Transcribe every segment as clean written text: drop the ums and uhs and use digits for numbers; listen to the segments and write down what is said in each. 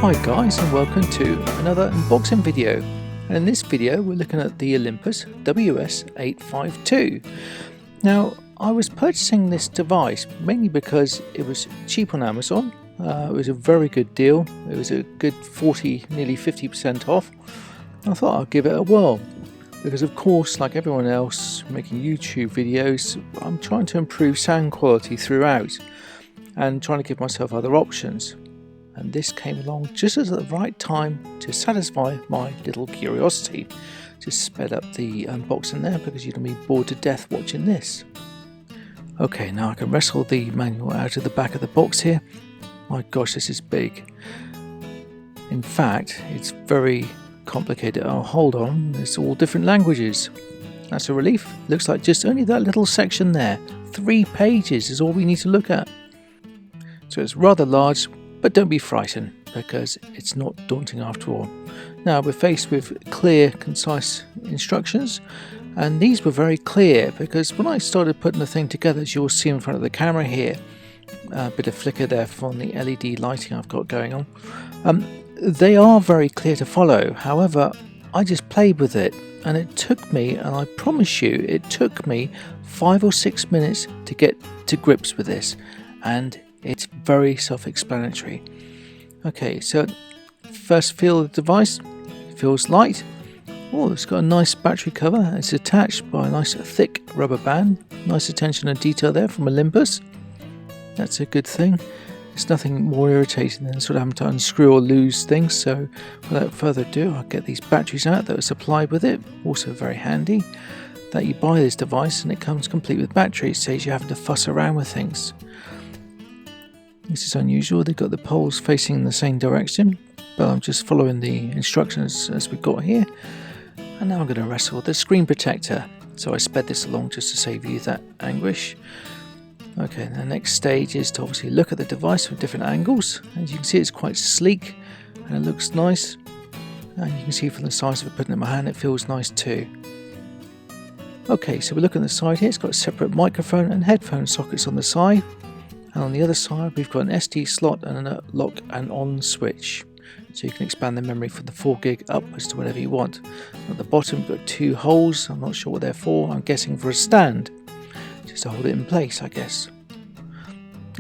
Hi guys, and welcome to another unboxing video, and in this video we're looking at the Olympus WS-852. Now, I was purchasing this device mainly because it was cheap on Amazon. It was a very good deal. It was a good 40, nearly 50% off. I thought I'd give it a whirl because, of course, like everyone else making YouTube videos, I'm trying to improve sound quality throughout and trying to give myself other options. And this came along just at the right time to satisfy my little curiosity. Just sped up the unboxing there because you're going to be bored to death watching this. Okay, now I can wrestle the manual out of the back of the box here. My gosh, this is big. In fact, it's very complicated. Oh, hold on, it's all different languages. That's a relief. Looks like just only that little section there. 3 pages is all we need to look at. So it's rather large, but don't be frightened because it's not daunting after all. Now we're faced with clear, concise instructions, and these were very clear because when I started putting the thing together, as you'll see in front of the camera here, a bit of flicker there from the LED lighting I've got going on, they are very clear to follow. However, I just played with it and it took me, and I promise you, it took me 5 or 6 minutes to get to grips with this, and it's very self-explanatory. Okay, so first feel of the device. It feels light. Oh, it's got a nice battery cover. It's attached by a nice thick rubber band. Nice attention to detail there from Olympus. That's a good thing. There's nothing more irritating than sort of having to unscrew or lose things. So without further ado, I'll get these batteries out that are supplied with it. Also very handy that you buy this device and it comes complete with batteries. Saves you having to fuss around with things. This is unusual. They've got the poles facing in the same direction, but I'm just following the instructions as we've got here. And now I'm going to wrestle the screen protector. So I sped this along just to save you that anguish. Okay, the next stage is to obviously look at the device from different angles. As you can see, it's quite sleek and it looks nice. And you can see from the size of it putting it in my hand, it feels nice too. Okay, so we look at the side here. It's got a separate microphone and headphone sockets on the side. And on the other side, we've got an SD slot and a lock and on switch. So you can expand the memory from the 4 gig upwards to whatever you want. At the bottom, we've got 2 holes. I'm not sure what they're for. I'm guessing for a stand. Just to hold it in place, I guess.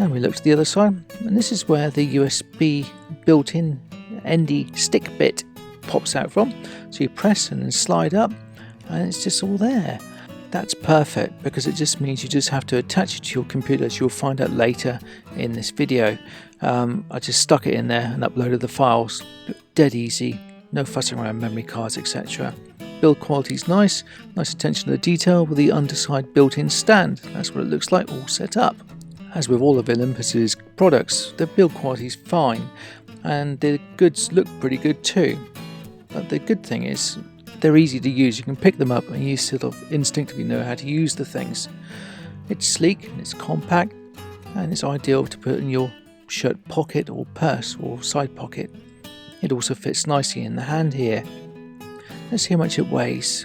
And we look to the other side. And this is where the USB built-in ND stick bit pops out from. So you press and then slide up. And it's just all there. That's perfect because it just means you just have to attach it to your computer, as you'll find out later in this video. I just stuck it in there and uploaded the files. Dead easy, no fussing around memory cards, etc. Build quality is nice attention to the detail with the underside built-in stand. That's what it looks like all set up. As with all of Olympus's products, the build quality is fine and the goods look pretty good too. But the good thing is, they're easy to use. You can pick them up and you sort of instinctively know how to use the things. It's sleek, and it's compact, and it's ideal to put in your shirt pocket or purse or side pocket. It also fits nicely in the hand here. Let's see how much it weighs.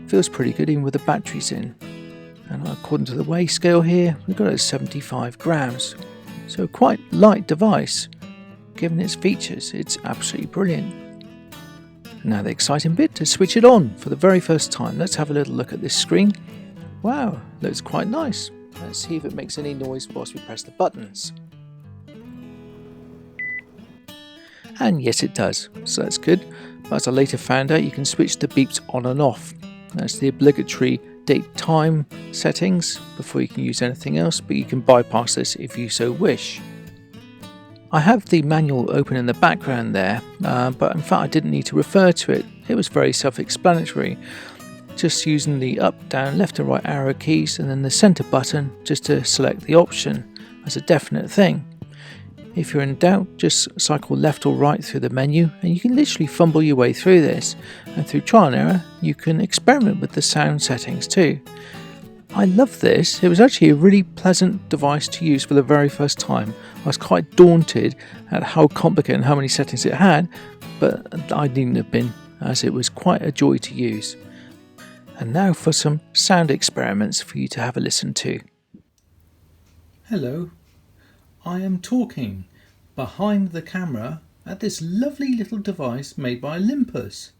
Feels pretty good even with the batteries in. And according to the weigh scale here, we've got it at 75 grams. So quite light device. Given its features, it's absolutely brilliant. Now the exciting bit, to switch it on for the very first time. Let's have a little look at this screen. Wow, looks quite nice. Let's see if it makes any noise whilst we press the buttons. And yes, it does, so that's good. But as I later found out, you can switch the beeps on and off. That's the obligatory date time settings before you can use anything else, but you can bypass this if you so wish. I have the manual open in the background there, but in fact I didn't need to refer to it. It was very self-explanatory. Just using the up, down, left and right arrow keys and then the center button just to select the option as a definite thing. If you're in doubt, just cycle left or right through the menu and you can literally fumble your way through this. And through trial and error, you can experiment with the sound settings too. I love this. It was actually a really pleasant device to use for the very first time. I was quite daunted at how complicated and how many settings it had, but I needn't have been, as it was quite a joy to use. And now for some sound experiments for you to have a listen to. Hello, I am talking behind the camera at this lovely little device made by Olympus.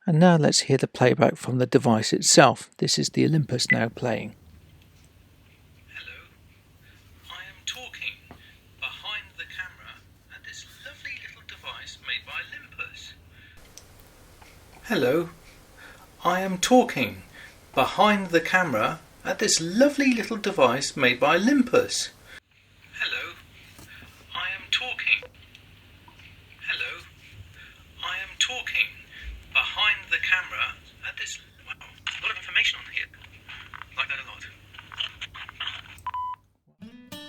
And now let's hear the playback from the device itself. This is the Olympus now playing. Hello, I am talking behind the camera at this lovely little device made by Olympus. Hello, I am talking behind the camera at this lovely little device made by Olympus. Hello, I am talking. Hello, I am talking behind the camera at this. Wow, a lot of information on here. I like that a lot.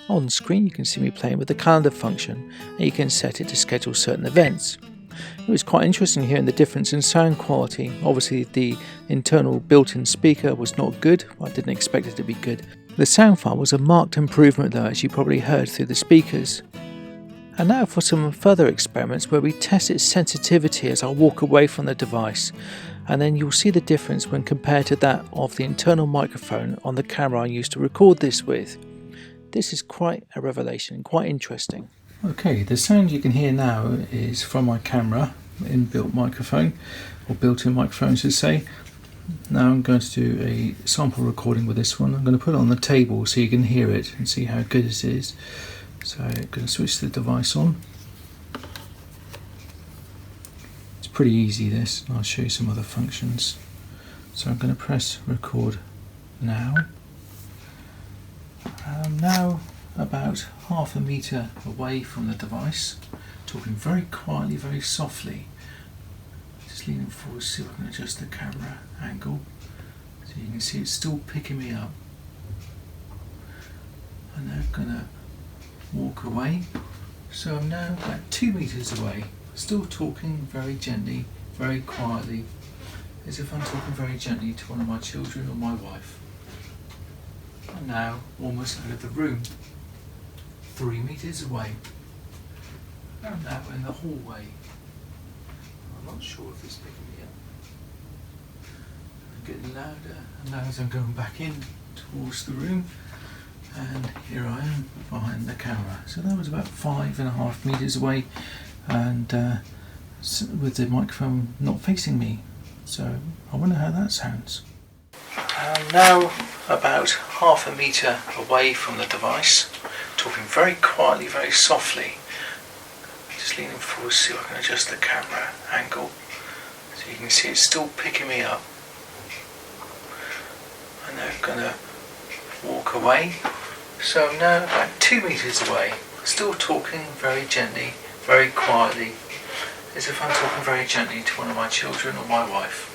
On screen you can see me playing with the calendar function, and you can set it to schedule certain events. It was quite interesting hearing the difference in sound quality. Obviously the internal built-in speaker was not good. I didn't expect it to be good. The sound file was a marked improvement though, as you probably heard through the speakers. And now for some further experiments where we test its sensitivity as I walk away from the device, and then you'll see the difference when compared to that of the internal microphone on the camera I used to record this with. This is quite a revelation, quite interesting. Okay, the sound you can hear now is from my camera, inbuilt microphone, or built-in microphone I should say. Now I'm going to do a sample recording with this one. I'm going to put it on the table so you can hear it and see how good it is. So I'm going to switch the device on. It's pretty easy this, I'll show you some other functions. So I'm going to press record now. I'm now about half a metre away from the device, talking very quietly, very softly. Just leaning forward to see if I can adjust the camera angle. So you can see it's still picking me up. And now I'm going to walk away. So I'm now about 2 metres away, still talking very gently, very quietly, as if I'm talking very gently to one of my children or my wife. I'm now almost out of the room, 3 metres away. I'm now in the hallway. I'm not sure if it's picking me up. I'm getting louder, and now as I'm going back in towards the room, and here I am behind the camera. So that was about 5.5 metres away, and with the microphone not facing me. So I wonder how that sounds. I'm now about half a metre away from the device, talking very quietly, very softly. Just leaning forward to see if I can adjust the camera angle. So you can see it's still picking me up. And now I'm going to walk away. So I'm now about 2 metres away, still talking very gently, very quietly, as if I'm talking very gently to one of my children or my wife.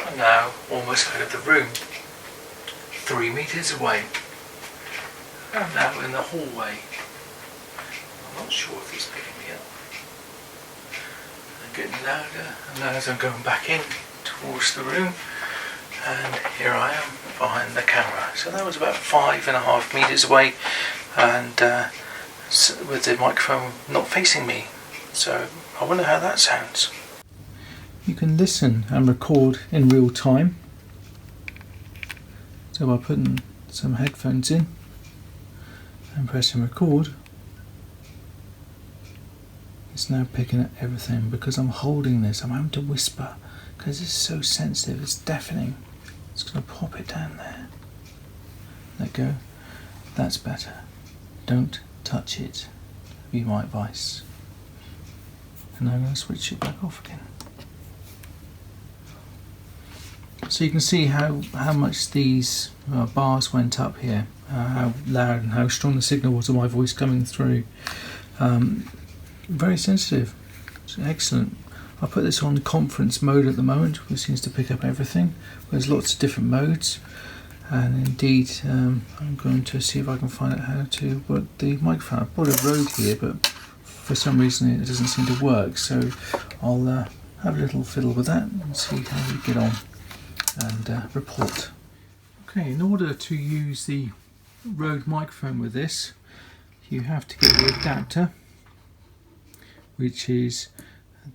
I'm now almost out of the room, 3 metres away. I'm now in the hallway. I'm not sure if it's picking me up. I'm getting louder, and now as I'm going back in towards the room, and here I am behind the camera. So that was about 5.5 metres away, and with the microphone not facing me. So I wonder how that sounds. You can listen and record in real time. So by putting some headphones in and pressing record, it's now picking up everything. Because I'm holding this, I'm having to whisper because it's so sensitive, it's deafening. It's going to pop it down there. Let go. That's better. Don't touch it, be my advice. And I'm going to switch it back off again. So you can see how much these bars went up here, how loud and how strong the signal was of my voice coming through. Very sensitive. It's excellent. I put this on conference mode at the moment, which seems to pick up everything. There's lots of different modes, and indeed I'm going to see if I can find out how to work the microphone. I've brought a RØDE here, but for some reason it doesn't seem to work, so I'll have a little fiddle with that and see how we get on and report. Okay, in order to use the RØDE microphone with this, you have to get the adapter, which is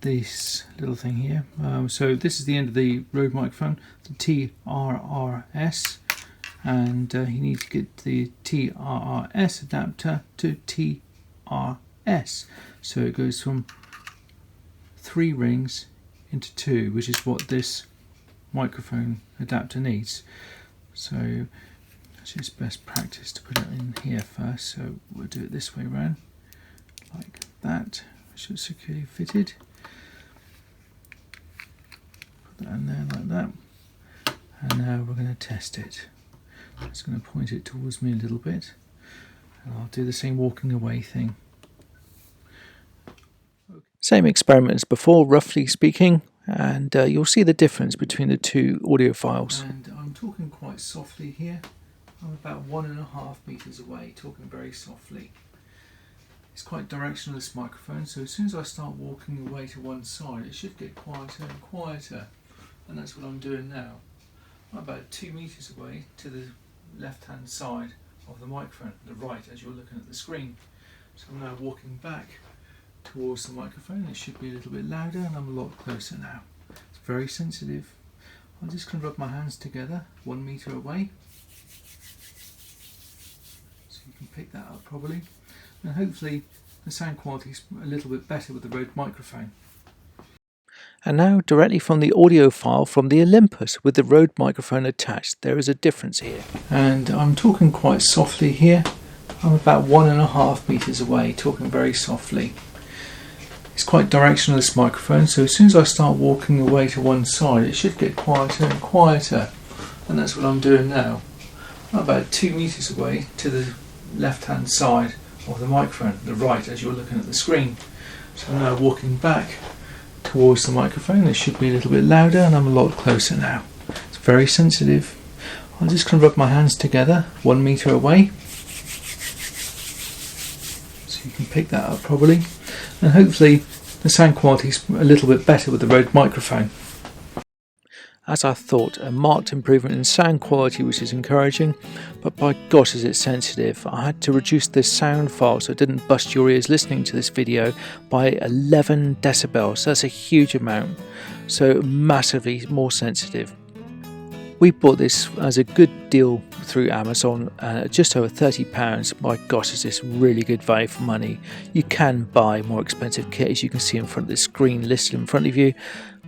this little thing here. So this is the end of the RØDE microphone, the TRRS, and you need to get the TRRS adapter to TRRS TRRS. So it goes from 3 rings into 2, which is what this microphone adapter needs. So it's best practice to put it in here first. So we'll do it this way around, like that, which is securely fitted. Put that in there like that. And now we're going to test it. I'm just going to point it towards me a little bit, and I'll do the same walking away thing. Same experiment as before, roughly speaking, and you'll see the difference between the two audio files. And I'm talking quite softly here. I'm about 1.5 meters away, talking very softly. It's quite directional, this microphone, so as soon as I start walking away to one side, it should get quieter and quieter, and that's what I'm doing now. I'm about 2 meters away to the left-hand side of the microphone, the right, as you're looking at the screen. So I'm now walking back towards the microphone. It should be a little bit louder, and I'm a lot closer now. It's very sensitive. I'm just going to rub my hands together 1 meter away, so you can pick that up probably, and hopefully the sound quality is a little bit better with the RØDE microphone. And now directly from the audio file from the Olympus with the RØDE microphone attached. There is a difference here. And I'm talking quite softly here. I'm about 1.5 meters away, talking very softly. It's quite directional, this microphone, so as soon as I start walking away to one side, it should get quieter and quieter, and that's what I'm doing now. I'm about 2 meters away to the left-hand side of the microphone, the right, as you're looking at the screen. So I'm now walking back towards the microphone. It should be a little bit louder, and I'm a lot closer now. It's very sensitive. I'm just going to rub my hands together 1 meter away, so you can pick that up probably, and hopefully the sound quality is a little bit better with the RØDE microphone. As I thought, a marked improvement in sound quality, which is encouraging, but by gosh is it sensitive. I had to reduce this sound file so it didn't bust your ears listening to this video by 11 decibels. That's a huge amount, so massively more sensitive. We bought this as a good deal through Amazon, just over £30. My gosh, is this really good value for money. You can buy more expensive kit, as you can see in front of the screen listed in front of you.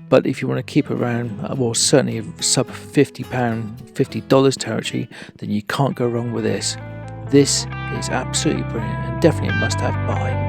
But if you want to keep it around, well, certainly sub £50, $50 territory, then you can't go wrong with this. This is absolutely brilliant and definitely a must-have buy.